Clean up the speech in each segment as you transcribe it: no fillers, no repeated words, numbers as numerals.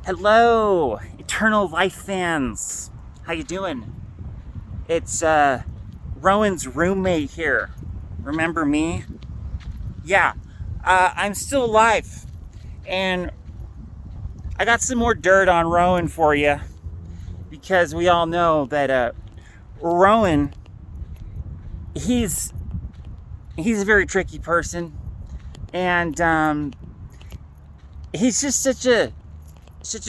Hello, Eternal Life fans. How you doing? It's Rowan's roommate here. Remember me? Yeah, I'm still alive, and I got some more dirt on Rowan for you, because we all know that Rowan, he's a very tricky person, and he's just such a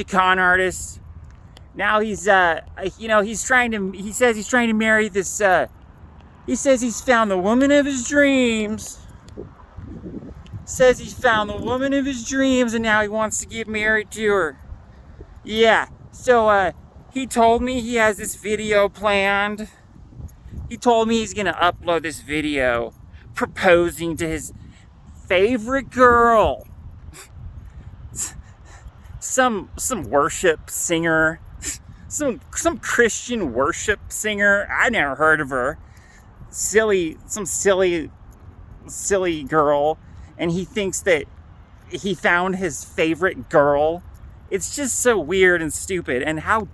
con artist. Now he says he's trying to marry this, he says he's found the woman of his dreams. Says he's found the woman of his dreams and now he wants to get married to her. Yeah, so he told me he has this video planned. He told me he's gonna upload this video proposing to his favorite girl. Some worship singer, some Christian worship singer. I never heard of her. Some silly girl, and he thinks that he found his favorite girl. It's just so weird and stupid, and how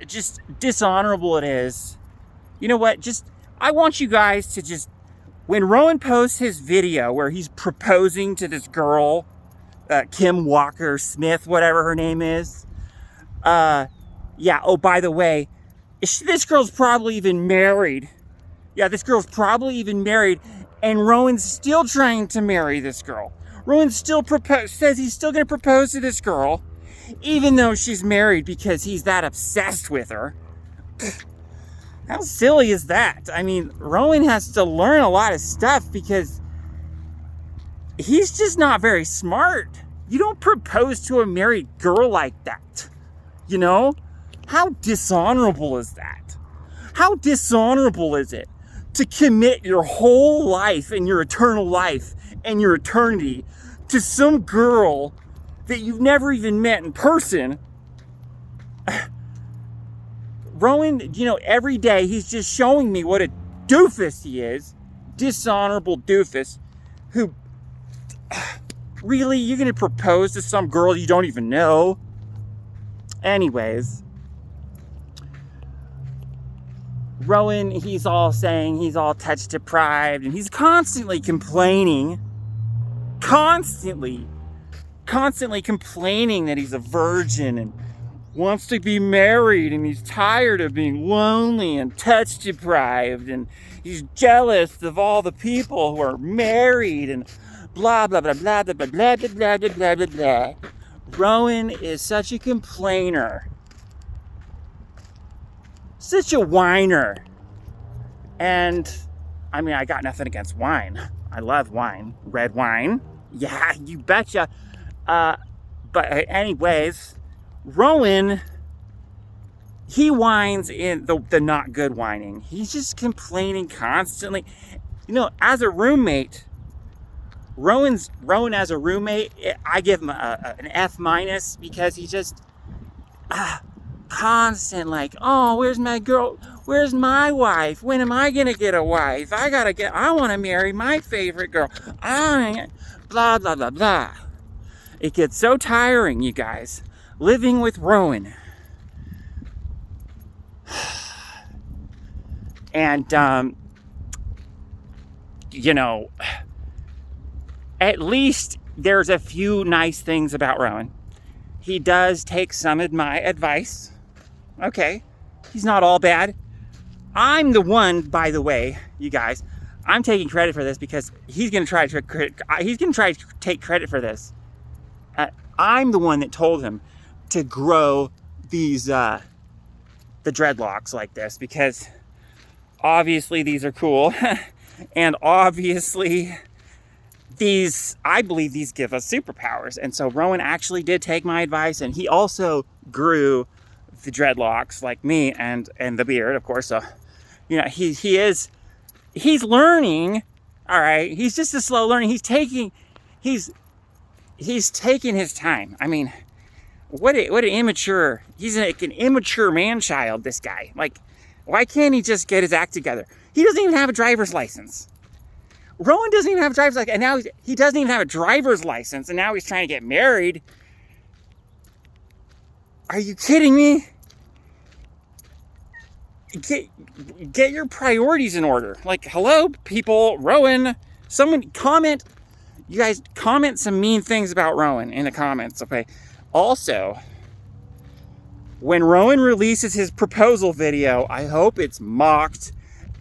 just dishonorable it is. You know what? I want you guys to just, when Rowan posts his video where he's proposing to this girl, Kim Walker Smith, whatever her name is. Yeah, oh, by the way, this girl's probably even married. Yeah, this girl's probably even married, and Rowan's still trying to marry this girl. Rowan still says he's still going to propose to this girl, even though she's married, because he's that obsessed with her. How silly is that? I mean, Rowan has to learn a lot of stuff because he's just not very smart. You don't propose to a married girl like that. You know? How dishonorable is that? How dishonorable is it to commit your whole life and your eternal life and your eternity to some girl that you've never even met in person? Rowan, every day he's just showing me what a doofus he is. Dishonorable doofus who... Really? You're going to propose to some girl you don't even know? Anyways, Rowan, he's all saying he's all touch deprived, and he's constantly complaining. Constantly complaining that he's a virgin and wants to be married, and he's tired of being lonely and touch deprived, and he's jealous of all the people who are married, and blah, blah, blah, blah, blah, blah, blah, blah, blah, blah, blah, blah. Rowan is such a complainer. Such a whiner. And, I mean, I got nothing against wine. I love wine. Red wine. Yeah, you betcha. But anyways, Rowan, he whines in the not good whining. He's just complaining constantly. As a roommate, Rowan as a roommate, I give him an F-, because he just constant like, oh, where's my girl? Where's my wife? When am I gonna get a wife? I want to marry my favorite girl. Blah, blah, blah, blah. It gets so tiring, you guys, living with Rowan. And, at least there's a few nice things about Rowan. He does take some of my advice. Okay, he's not all bad. I'm the one, by the way, you guys, I'm taking credit for this because he's going to try to take credit for this. I'm the one that told him to grow these, the dreadlocks like this, because obviously these are cool. And obviously I believe these give us superpowers. And so Rowan actually did take my advice, and he also grew the dreadlocks like me, and the beard, of course. So, he's learning. All right. He's just a slow learning. He's taking his time. I mean, what an immature, he's like an immature man-child, this guy. Like, why can't he just get his act together? He doesn't even have a driver's license. Roen doesn't even have a driver's license, and now he doesn't even have a driver's license, and now he's trying to get married. Are you kidding me? Get your priorities in order. Like, hello, people, Roen. Someone comment. You guys comment some mean things about Roen in the comments, okay? Also, when Roen releases his proposal video, I hope it's mocked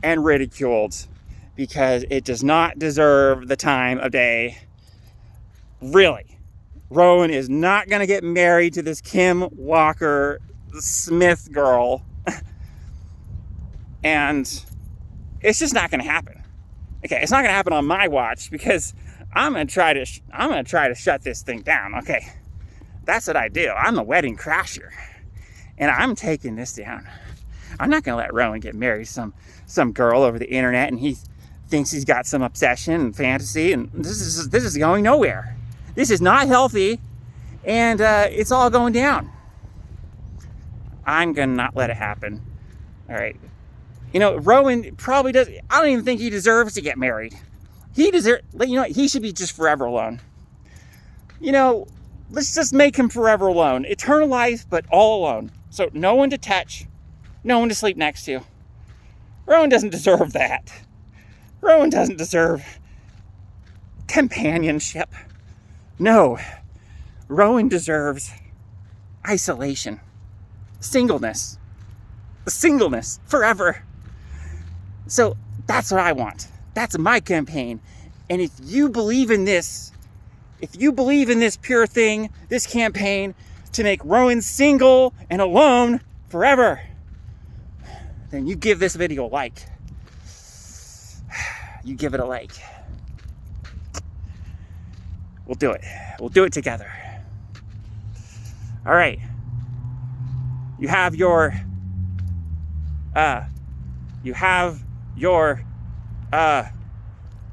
and ridiculed, because it does not deserve the time of day. Really. Roen is not going to get married to this Kim Walker Smith girl. And it's just not going to happen. Okay, it's not going to happen on my watch, because I'm going to try to shut this thing down. Okay. That's what I do. I'm the wedding crasher. And I'm taking this down. I'm not going to let Roen get married to some girl over the internet, and he thinks he's got some obsession and fantasy, and this is going nowhere. This is not healthy, and it's all going down. I'm going to not let it happen. All right. You know, Roen probably does. I don't even think he deserves to get married. He should be just forever alone. You know, let's just make him forever alone. Eternal life, but all alone. So no one to touch, no one to sleep next to. Roen doesn't deserve that. Roen doesn't deserve companionship. No. Roen deserves isolation. Singleness. Singleness forever. So that's what I want. That's my campaign. And if you believe in this pure thing, this campaign to make Roen single and alone forever, then you give this video a like. You give it a like. We'll do it. We'll do it together. All right. You have your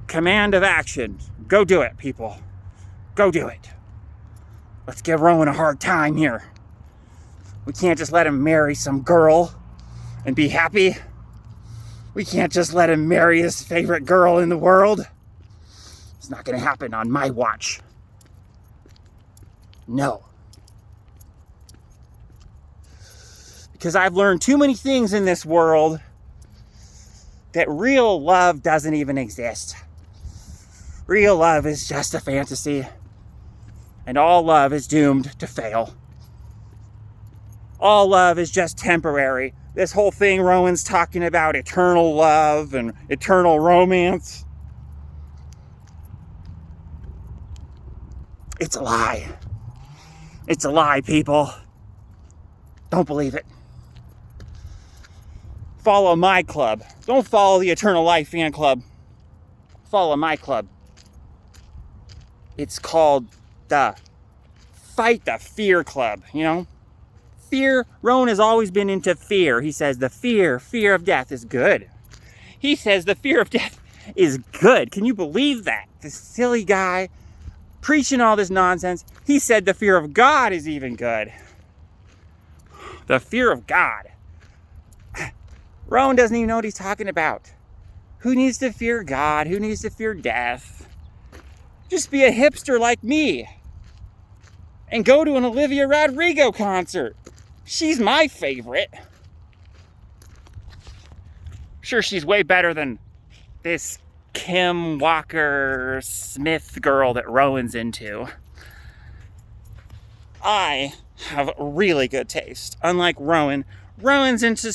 command of action. Go do it, people. Go do it. Let's give Roen a hard time here. We can't just let him marry some girl and be happy. We can't just let him marry his favorite girl in the world. It's not going to happen on my watch. No. Because I've learned too many things in this world that real love doesn't even exist. Real love is just a fantasy. And all love is doomed to fail. All love is just temporary. This whole thing Roen's talking about, eternal love and eternal romance, it's a lie. It's a lie, people. Don't believe it. Follow my club. Don't follow the Eternal Life fan club. Follow my club. It's called the Fight the Fear Club, you know? Fear, Roen has always been into fear. He says the fear of death is good. He says the fear of death is good. Can you believe that? This silly guy preaching all this nonsense. He said the fear of God is even good. The fear of God. Roen doesn't even know what he's talking about. Who needs to fear God? Who needs to fear death? Just be a hipster like me and go to an Olivia Rodrigo concert. She's my favorite. Sure, she's way better than this Kim Walker Smith girl that Roen's into. I have really good taste. Unlike Roen, Roen's into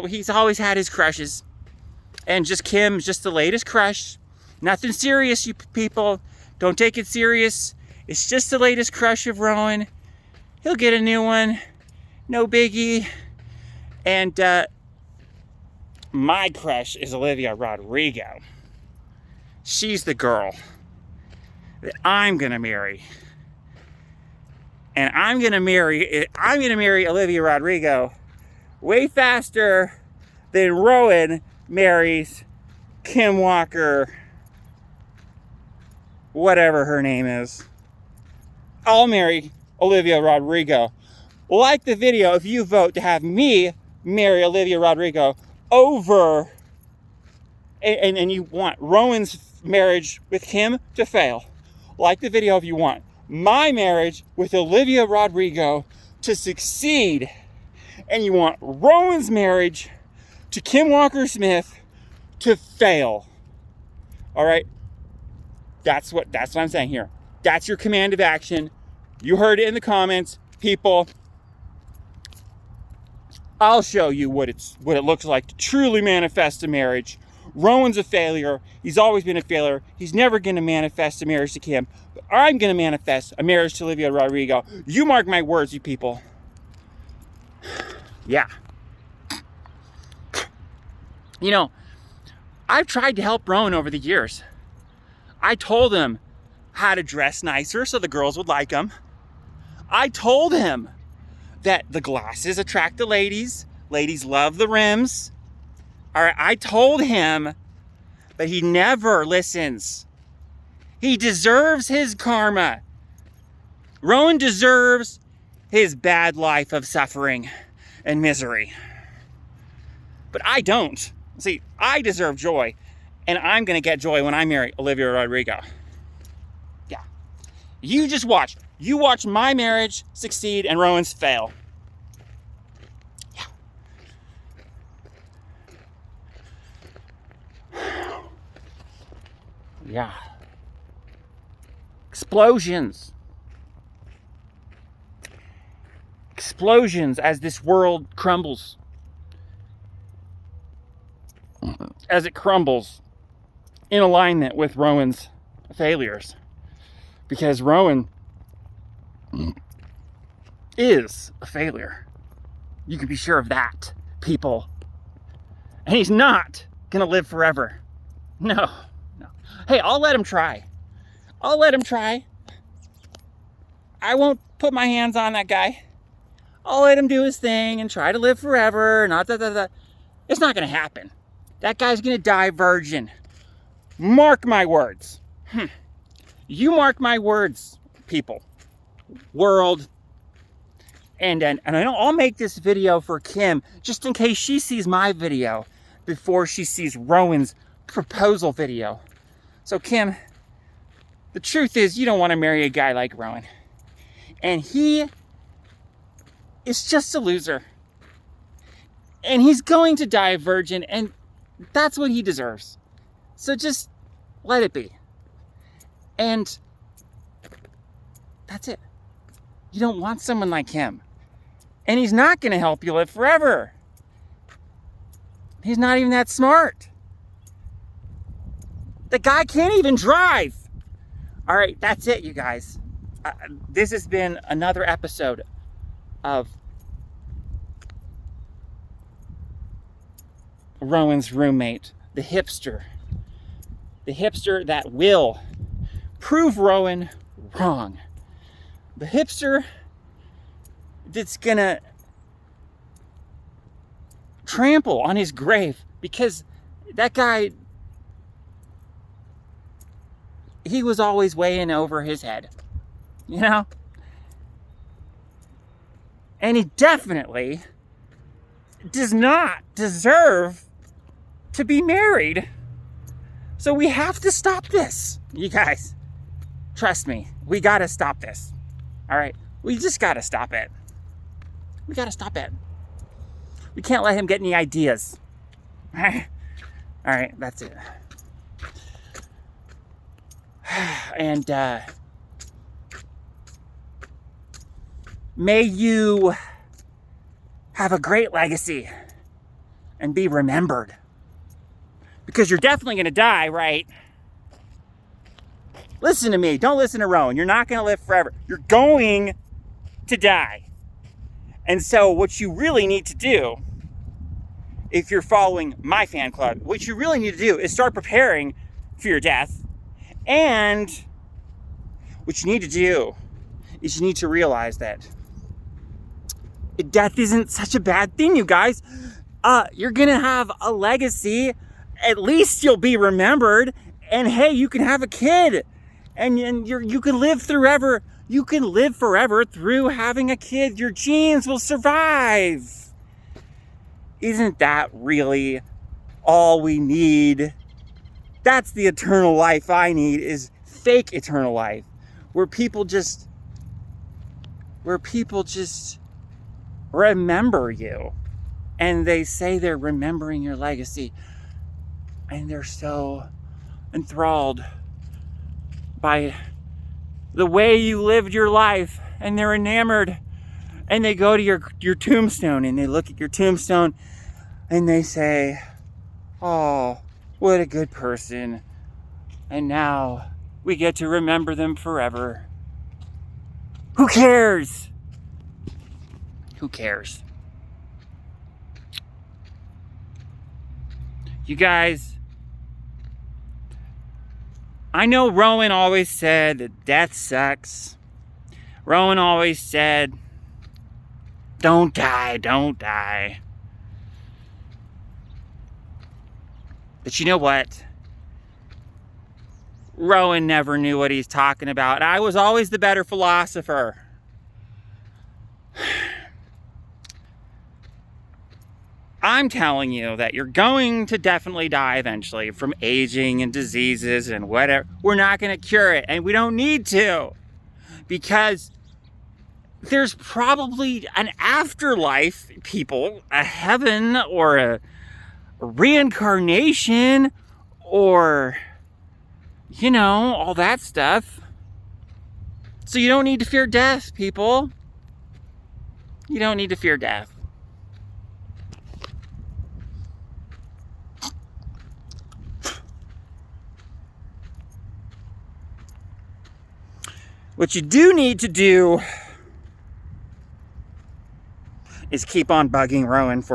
he's always had his crushes. And just Kim's just the latest crush. Nothing serious, you people. Don't take it serious. It's just the latest crush of Roen. He'll get a new one. No biggie. And my crush is Olivia Rodrigo. She's the girl that I'm gonna marry. And I'm gonna marry Olivia Rodrigo way faster than Roen marries Kim Walker, whatever her name is. I'll marry Olivia Rodrigo. Like the video if you vote to have me marry Olivia Rodrigo over and you want Roen's marriage with Kim to fail, like the video if you want my marriage with Olivia Rodrigo to succeed, and you want Roen's marriage to Kim Walker-Smith to fail. All right? That's what I'm saying here. That's your command of action. You heard it in the comments, people. I'll show you what it looks like to truly manifest a marriage. Roen's a failure. He's always been a failure. He's never going to manifest a marriage to Kim. But I'm going to manifest a marriage to Olivia Rodrigo. You mark my words, you people. Yeah. You know, I've tried to help Roen over the years. I told him how to dress nicer so the girls would like him. I told him that the glasses attract the ladies. Ladies love the rims. All right, I told him, but he never listens. He deserves his karma. Roen deserves his bad life of suffering and misery. But I don't. See, I deserve joy, and I'm going to get joy when I marry Olivia Rodrigo. Yeah. You just watch. You watch my marriage succeed and Roen's fail. Yeah. Explosions. Explosions as this world crumbles. As it crumbles in alignment with Roen's failures. Because Roen is a failure. You can be sure of that, people. And he's not gonna live forever. No. Hey, I'll let him try. I'll let him try. I won't put my hands on that guy. I'll let him do his thing and try to live forever. It's not going to happen. That guy's going to die virgin. Mark my words. You mark my words, people. World. And I'll make this video for Kim just in case she sees my video before she sees Roen's proposal video. So Kim, the truth is you don't want to marry a guy like Roen. And he is just a loser. And he's going to die a virgin, and that's what he deserves. So just let it be. And that's it. You don't want someone like him. And he's not going to help you live forever. He's not even that smart. The guy can't even drive. All right, that's it, you guys. This has been another episode of Roen's roommate, the hipster. The hipster that will prove Roen wrong. The hipster that's gonna trample on his grave because that guy, he was always way in over his head, you know? And he definitely does not deserve to be married. So we have to stop this, you guys. Trust me, we gotta stop this. All right, we just gotta stop it. We gotta stop it. We can't let him get any ideas. All right, that's it. And may you have a great legacy and be remembered. Because you're definitely going to die, right? Listen to me. Don't listen to Roen. You're not going to live forever. You're going to die. And so what you really need to do, if you're following my fan club, what you really need to do is start preparing for your death. And what you need to do is you need to realize that death isn't such a bad thing, you guys. You're going to have a legacy. At least you'll be remembered. And hey, you can have a kid. And you can live forever. You can live forever through having a kid. Your genes will survive. Isn't that really all we need That's the eternal life I need, is fake eternal life. Where people just remember you. And they say they're remembering your legacy. And they're so enthralled by the way you lived your life. And they're enamored. And they go to your tombstone and they look at your tombstone and they say, oh, what a good person. And now we get to remember them forever. Who cares? Who cares? You guys, I know Roen always said that death sucks. Roen always said, don't die, don't die. But you know what? Roen never knew what he's talking about. I was always the better philosopher. I'm telling you that you're going to definitely die eventually from aging and diseases and whatever. We're not going to cure it, and we don't need to, because there's probably an afterlife, people, a heaven or a reincarnation or, you know, all that stuff. So you don't need to fear death, people. You don't need to fear death. What you do need to do is keep on bugging Roen for